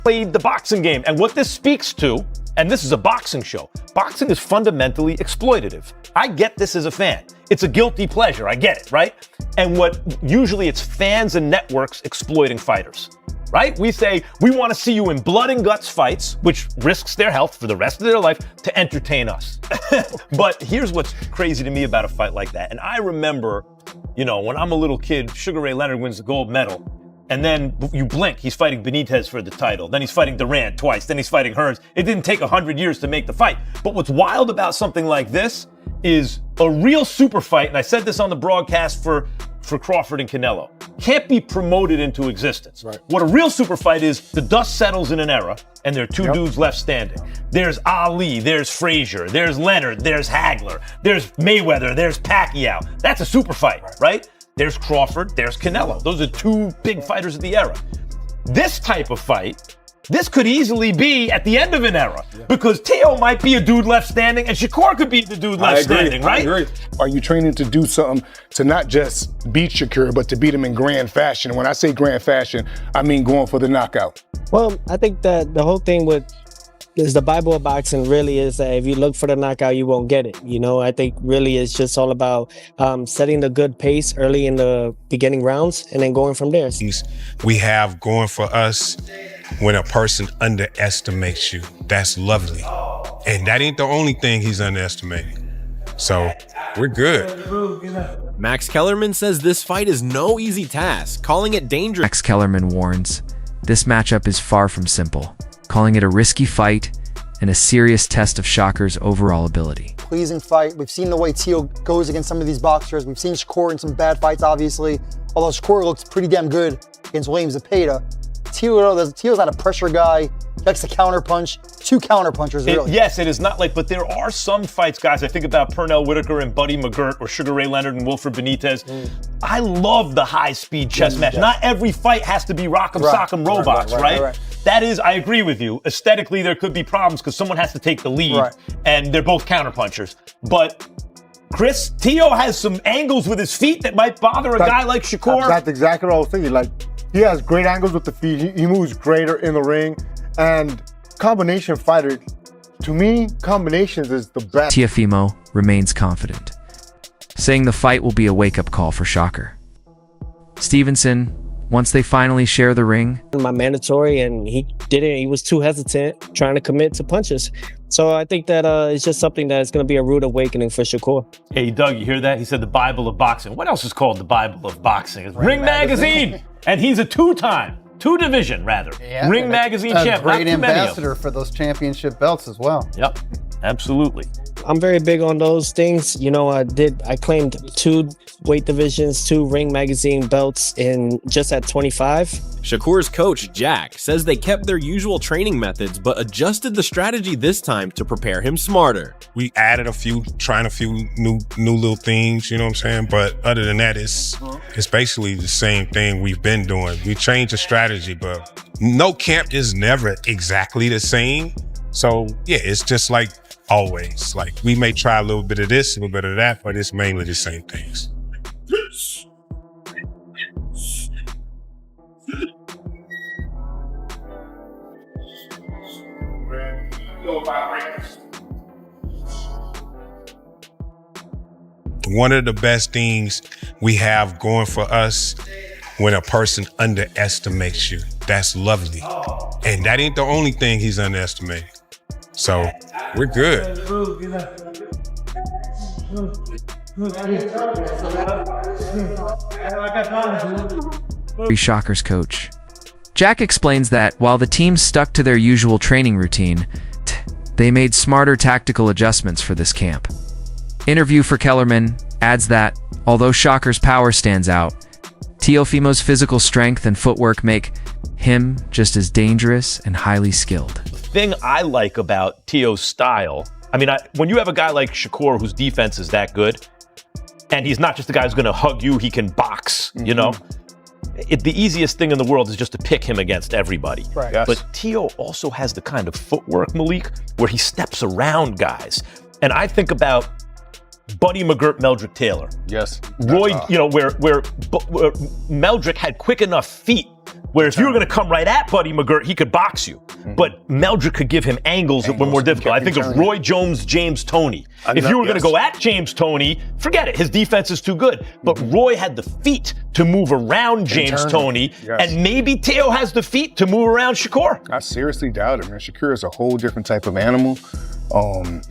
played the boxing game. And what this speaks to, and this is a boxing show, boxing is fundamentally exploitative. I get this as a fan. It's a guilty pleasure. I get it, right? And usually it's fans and networks exploiting fighters, right? We say, we want to see you in blood and guts fights, which risks their health for the rest of their life to entertain us. But here's what's crazy to me about a fight like that. And I remember, when I'm a little kid, Sugar Ray Leonard wins the gold medal. And then you blink, he's fighting Benitez for the title. Then he's fighting Durant twice. Then he's fighting Hearns. It didn't take 100 years to make the fight. But what's wild about something like this is a real super fight, and I said this on the broadcast for Crawford and Canelo, can't be promoted into existence. Right. What a real super fight is, the dust settles in an era, and there are two dudes left standing. There's Ali, there's Frazier, there's Leonard, there's Hagler, there's Mayweather, there's Pacquiao. That's a super fight, right? There's Crawford, there's Canelo. Those are two big fighters of the era. This type of fight, this could easily be at the end of an era, because Teo might be a dude left standing and Shakur could be the dude left standing, right? I agree. Are you training to do something to not just beat Shakur, but to beat him in grand fashion? When I say grand fashion, I mean going for the knockout. Well, I think that the whole thing is the Bible of boxing really is that if you look for the knockout, you won't get it. I think really it's just all about setting the good pace early in the beginning rounds and then going from there. We have going for us when a person underestimates you. That's lovely. And that ain't the only thing he's underestimating. So we're good. Max Kellerman says this fight is no easy task, calling it dangerous. Max Kellerman warns, this matchup is far from simple, calling it a risky fight and a serious test of Shakur's overall ability. Pleasing fight. We've seen the way Teo goes against some of these boxers. We've seen Shakur in some bad fights, obviously. Although Shakur looks pretty damn good against William Zepeda. Teo's not a pressure guy. He likes to counterpunch. Two counterpunchers, really. Yes, it is not but there are some fights, guys. I think about Pernell Whitaker and Buddy McGirt, or Sugar Ray Leonard and Wilfred Benitez. I love the high-speed chess match. Not every fight has to be rock'em sock'em robots, right? That is, I agree with you. Aesthetically, there could be problems because someone has to take the lead, and they're both counterpunchers. But Chris, Teo has some angles with his feet that might bother a guy like Shakur. That's exactly what I was thinking. He has great angles with the feet. He moves greater in the ring. And combination fighter, to me, combinations is the best. Teofimo remains confident, saying the fight will be a wake-up call for Shakur. Stevenson, once they finally share the ring, my mandatory, and he didn't. He was too hesitant, trying to commit to punches. So I think that it's just something that's going to be a rude awakening for Shakur. Hey, Doug, you hear that? He said the Bible of boxing. What else is called the Bible of boxing? It's Ring Magazine. And he's a two-division Ring Magazine champ. Great ambassador for those championship belts as well. Yep, absolutely. I'm very big on those things. I claimed 2 weight divisions, 2 Ring Magazine belts just at 25. Shakur's coach, Jack, says they kept their usual training methods, but adjusted the strategy this time to prepare him smarter. We added trying a few new little things, you know what I'm saying? But other than that, it's basically the same thing we've been doing. We changed the strategy, but no camp is never exactly the same. So yeah, it's just like always. We may try a little bit of this, a little bit of that, but it's mainly the same things. One of the best things we have going for us when a person underestimates you. That's lovely. And that ain't the only thing he's underestimating. So we're good. Shakur's coach. Jack explains that while the team stuck to their usual training routine, they made smarter tactical adjustments for this camp. Interview for Kellerman adds that, although Shakur's power stands out, Teofimo's physical strength and footwork make him just as dangerous and highly skilled. The thing I like about Teo's style, when you have a guy like Shakur whose defense is that good, and he's not just a guy who's going to hug you, he can box, the easiest thing in the world is just to pick him against everybody. Right. Yes. But Teo also has the kind of footwork, Malik, where he steps around guys. And I think about Buddy McGirt, Meldrick Taylor. Yes. Roy, where Meldrick had quick enough feet Where if you were going to come right at Buddy McGirt, he could box you. But Meldrick could give him angles that were more difficult. I think of Roy Jones, James Toney. If you were going to go at James Toney, forget it. His defense is too good. But Roy had the feet to move around James Toney, and maybe Teo has the feet to move around Shakur. I seriously doubt it, man. Shakur is a whole different type of animal.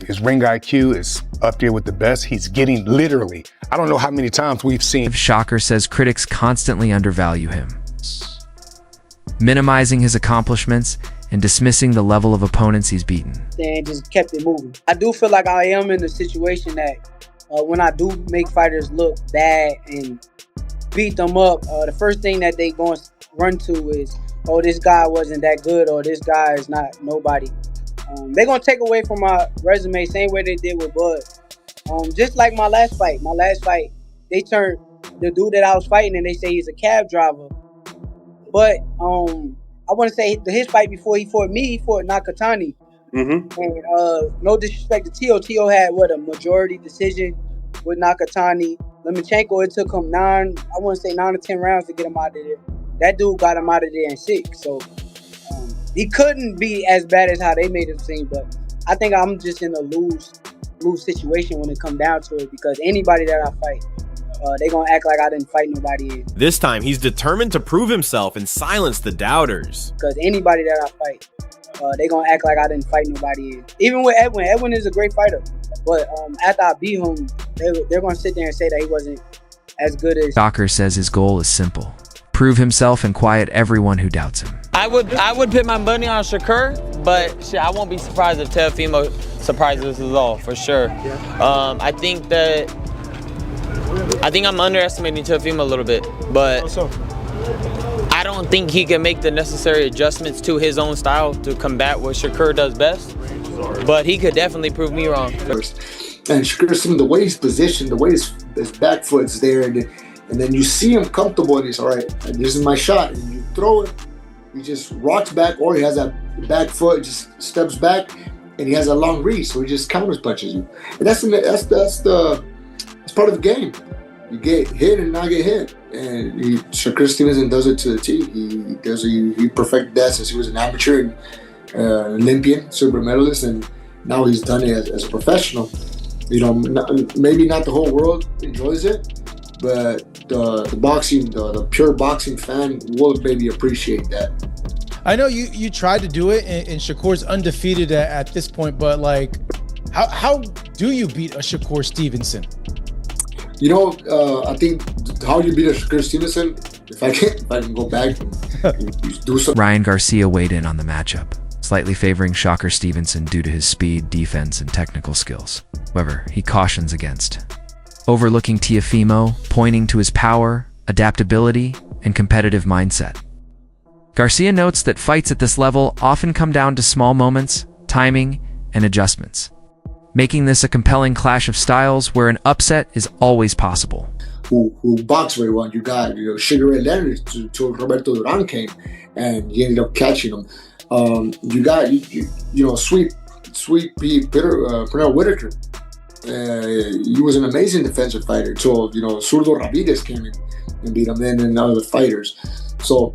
His ring IQ is up there with the best. He's getting literally, I don't know how many times we've seen. Shakur says critics constantly undervalue him, minimizing his accomplishments and dismissing the level of opponents he's beaten. And just kept it moving. I do feel like I am in a situation that when I do make fighters look bad and beat them up, the first thing that they going to run to is, oh, this guy wasn't that good, or this guy is not nobody. They're going to take away from my resume, same way they did with Bud. Just like my last fight. They turned the dude that I was fighting and they say he's a cab driver. But I want to say his fight before he fought me, he fought Nakatani. And no disrespect to Teo. Teo had, a majority decision with Nakatani. Lomachenko, it took him 9 or 10 rounds to get him out of there. That dude got him out of there in 6. So he couldn't be as bad as how they made him seem. But I think I'm just in a lose situation when it comes down to it, because anybody that I fight, they gonna act like I didn't fight nobody in. This time, he's determined to prove himself and silence the doubters. Because anybody that I fight, they gonna act like I didn't fight nobody in. Even with Edwin. Edwin is a great fighter. But after I beat him, they're gonna sit there and say that he wasn't as good as... Shakur says his goal is simple: prove himself and quiet everyone who doubts him. I would put my money on Shakur, but shit, I won't be surprised if Teofimo surprises us all, for sure. I think I'm underestimating Teofimo a little bit, but I don't think he can make the necessary adjustments to his own style to combat what Shakur does best. But he could definitely prove me wrong. And Shakur, the way he's positioned, the way his back foot's there, and then you see him comfortable, and he's all right. This is my shot, and you throw it. He just rocks back, or he has that back foot, just steps back, and he has a long reach, so he just counter punches you. And that's part of the game. You get hit and not get hit, and Shakur Stevenson does it to the T. He perfected that since he was an amateur and Olympian, silver medalist, and now he's done it as a professional. Maybe not the whole world enjoys it, but the boxing, the pure boxing fan will maybe appreciate that. I know you tried to do it, and Shakur's undefeated at this point, but like, how do you beat a Shakur Stevenson? I think how you beat a Shakur Stevenson, if I can go back and do something. Ryan Garcia weighed in on the matchup, slightly favoring Shakur Stevenson due to his speed, defense, and technical skills. However, he cautions against overlooking Teofimo, pointing to his power, adaptability, and competitive mindset. Garcia notes that fights at this level often come down to small moments, timing, and adjustments, making this a compelling clash of styles where an upset is always possible. Who box very well. You got Sugar Ray Leonard to Roberto Duran came, and he ended up catching him. You got Sweet Pea Pernell Whitaker. He was an amazing defensive fighter. So Zurdo Ramirez came in and beat him, and other fighters. So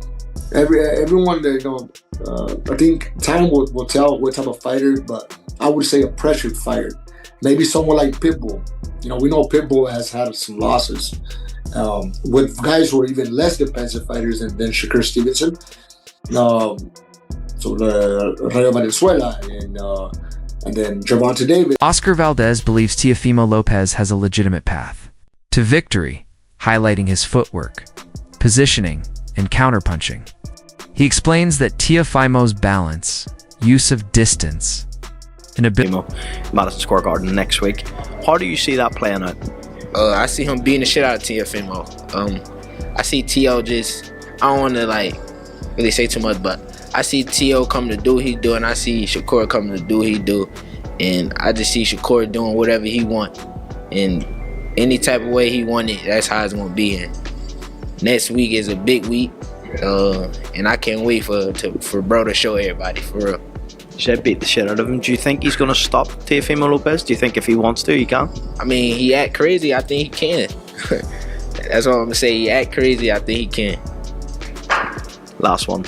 everyone that I think time will tell what type of fighter, but I would say a pressured fighter. Maybe someone like Pitbull. We know Pitbull has had some losses with guys who are even less defensive fighters than Shakur Stevenson. So Rayo Valenzuela and then Gervonta Davis. Oscar Valdez believes Teofimo Lopez has a legitimate path to victory, highlighting his footwork, positioning, and counterpunching. He explains that Teofimo's balance, use of distance, and ability. Madison Square Garden next week. How do you see that playing out? I see him beating the shit out of Teofimo. I see Teo just, I don't want to really say too much, but I see Teo coming to do what he do, and I see Shakur coming to do what he do, and I just see Shakur doing whatever he want, and any type of way he want it, that's how it's gonna be. And next week is a big week, and I can't wait for bro to show everybody, for real. Should beat the shit out of him. Do you think he's gonna stop Teofimo Lopez? Do you think if he wants to, he can? I mean, he act crazy. I think he can. That's what I'm gonna say. He act crazy. I think he can. last one.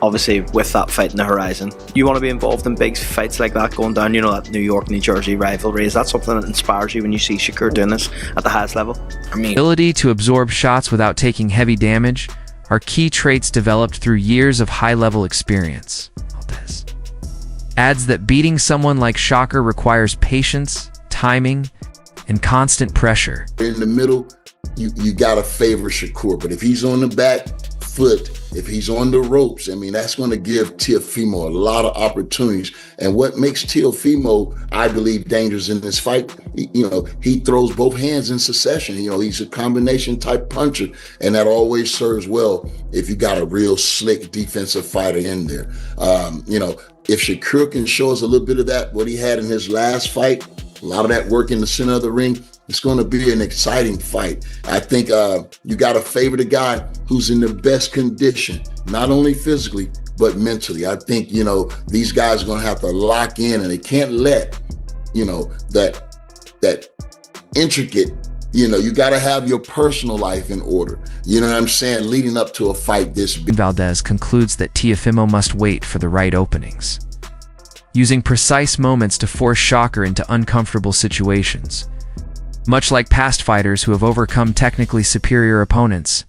Obviously, with that fight in the horizon, you want to be involved in big fights like that going down, you know, that New York, New Jersey rivalry. Is that something that inspires you when you see Shakur doing this at the highest level? I mean, ability to absorb shots without taking heavy damage are key traits developed through years of high-level experience. Lopez adds that beating someone like Shakur requires patience, timing, and constant pressure. In the middle, you gotta favor Shakur, but if he's on the back foot, if he's on the ropes, I mean, that's going to give Teofimo a lot of opportunities. And what makes Teofimo, I believe, dangerous in this fight, he throws both hands in succession. He's a combination type puncher, and that always serves well if you got a real slick defensive fighter in there. If Shakur can show us a little bit of that, what he had in his last fight, a lot of that work in the center of the ring, it's going to be an exciting fight. I think you got to favor the guy who's in the best condition, not only physically, but mentally. I think, these guys are going to have to lock in, and they can't let, that intricate, you got to have your personal life in order. You know what I'm saying? Leading up to a fight this big. Valdez concludes that Teofimo must wait for the right openings, using precise moments to force Shakur into uncomfortable situations. Much like past fighters who have overcome technically superior opponents,